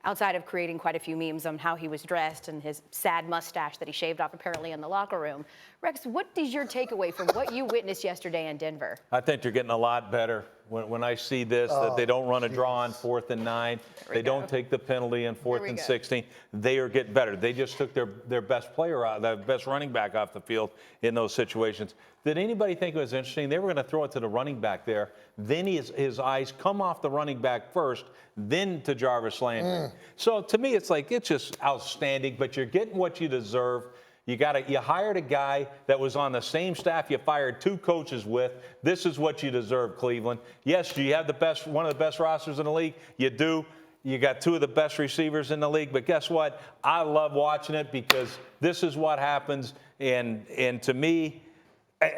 outside of creating quite a few memes on how he was dressed and his sad mustache that he shaved off apparently in the locker room. Rex, what is your takeaway from what you witnessed yesterday in Denver? I think they're getting a lot better. When I see this, that they don't run a draw on 4th and 9, they don't take the penalty in 4th and 16, they are getting better. They just took their best player out, their best running back off the field in those situations. Did anybody think it was interesting? They were going to throw it to the running back there. Then his eyes come off the running back first, then to Jarvis Landry. So to me, it's just outstanding, but you're getting what you deserve. You hired a guy that was on the same staff you fired 2 coaches with. This is what you deserve, Cleveland. Yes, do you have one of the best rosters in the league? You do. You got 2 of the best receivers in the league. But guess what? I love watching it because this is what happens. And to me,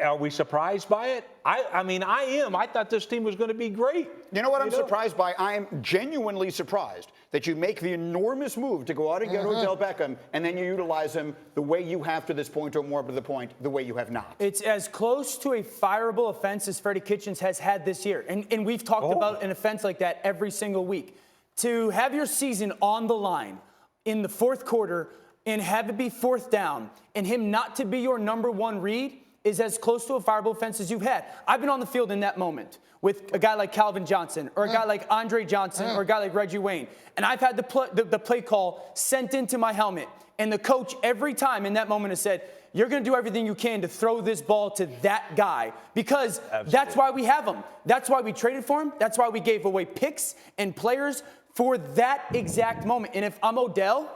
are we surprised by it? I mean, I am. I thought this team was going to be great. You know what I'm surprised by? I'm genuinely surprised that you make the enormous move to go out and get Odell Beckham, and then you utilize him the way you have to this point, or more to the point, the way you have not. It's as close to a fireable offense as Freddie Kitchens has had this year. And we've talked about an offense like that every single week. To have your season on the line in the 4th quarter and have it be 4th down and him not to be your number 1 read is as close to a fireable offense as you've had. I've been on the field in that moment with a guy like Calvin Johnson or a guy like Andre Johnson or a guy like Reggie Wayne. And I've had the play call sent into my helmet. And the coach every time in that moment has said, you're going to do everything you can to throw this ball to that guy because that's why we have him. That's why we traded for him. That's why we gave away picks and players for that exact moment. And if I'm Odell,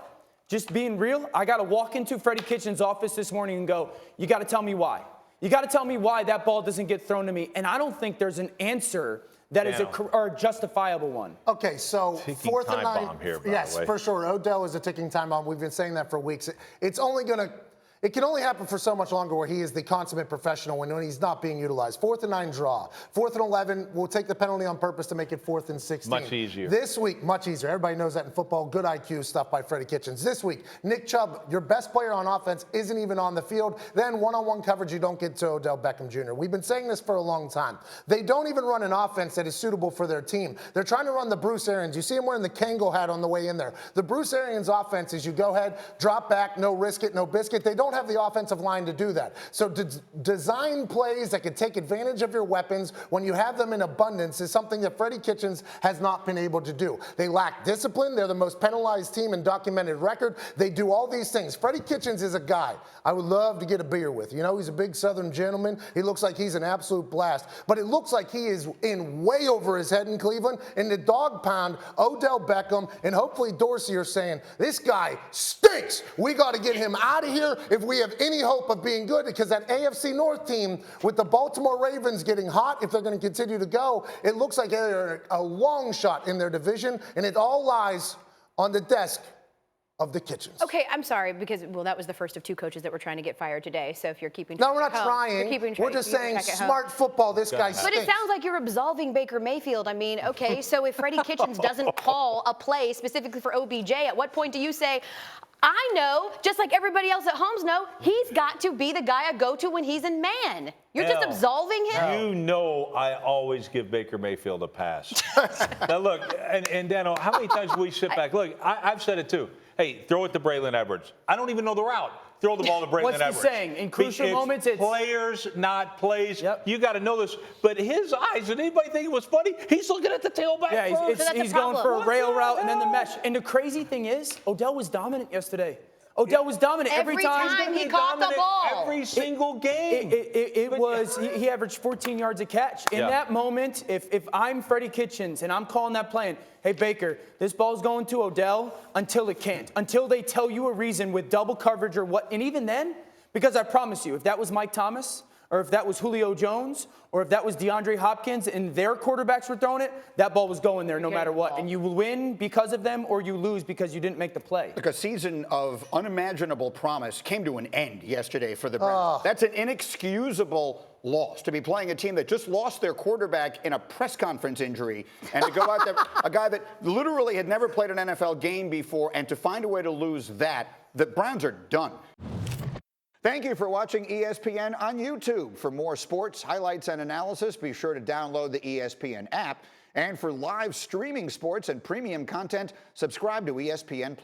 just being real, I got to walk into Freddie Kitchens' office this morning and go, you got to tell me why. You got to tell me why that ball doesn't get thrown to me. And I don't think there's an answer that is a justifiable one. Okay, so ticking 4th and 9. bomb here, by yes, the way. for sure. Odell is a ticking time bomb. We've been saying that for weeks. It can only happen for so much longer where he is the consummate professional when he's not being utilized. 4th and 9 draw. 4th and 11, we'll take the penalty on purpose to make it 4th and 16. Much easier. This week, much easier. Everybody knows that in football. Good IQ stuff by Freddie Kitchens. This week, Nick Chubb, your best player on offense, isn't even on the field. Then one-on-one coverage, you don't get to Odell Beckham Jr. We've been saying this for a long time. They don't even run an offense that is suitable for their team. They're trying to run the Bruce Arians. You see him wearing the Kangol hat on the way in there. The Bruce Arians offense is you go ahead, drop back, no risk it, no biscuit. They don't have the offensive line to do that. So design plays that can take advantage of your weapons when you have them in abundance is something that Freddie Kitchens has not been able to do. They lack discipline. They're the most penalized team in documented record. They do all these things. Freddie Kitchens is a guy I would love to get a beer with. You know, he's a big Southern gentleman. He looks like he's an absolute blast. But it looks like he is in way over his head in Cleveland. In the dog pound, Odell Beckham and hopefully Dorsey are saying, this guy stinks. We got to get him out of here if we have any hope of being good, because that AFC North team with the Baltimore Ravens getting hot, if they're going to continue to go, it looks like they're a long shot in their division, and it all lies on the desk of the Kitchens. Okay, I'm sorry, because, well, that was the first of 2 coaches that were trying to get fired today. So if you're keeping No, we're not home, trying. We're just saying smart football. This guy stinks. But it sounds like you're absolving Baker Mayfield. I mean, okay, so if Freddie Kitchens doesn't call a play specifically for OBJ, at what point do you say, I know, just like everybody else at homes know, he's got to be the guy I go to when he's in man. You're just absolving him? You know I always give Baker Mayfield a pass. Now, look, and Dano, how many times we sit back? Look, I've said it too. Hey, throw it to Braylon Edwards. I don't even know the route. Throw the ball to Braylon Edwards. What's the saying? In crucial moments, it's players, not plays. Yep. You got to know this. But his eyes, did anybody think it was funny? He's looking at the tailback. Yeah, he's going for a rail route and then the mesh. And the crazy thing is, Odell was dominant yesterday. Odell was dominant every time he caught the ball. Every single game. He averaged 14 yards a catch. In that moment, if I'm Freddie Kitchens and I'm calling that play, and, hey, Baker, this ball's going to Odell until it can't, until they tell you a reason with double coverage or what. And even then, because I promise you, if that was Mike Thomas or if that was Julio Jones or if that was DeAndre Hopkins and their quarterbacks were throwing it, that ball was going there no matter what. And you will win because of them or you lose because you didn't make the play. Like a season of unimaginable promise came to an end yesterday for the Browns. That's an inexcusable loss, to be playing a team that just lost their quarterback in a press conference injury, and to go out there, a guy that literally had never played an NFL game before, and to find a way to lose that, the Browns are done. Thank you for watching ESPN on YouTube. For more sports, highlights, and analysis, be sure to download the ESPN app. And for live streaming sports and premium content, subscribe to ESPN+.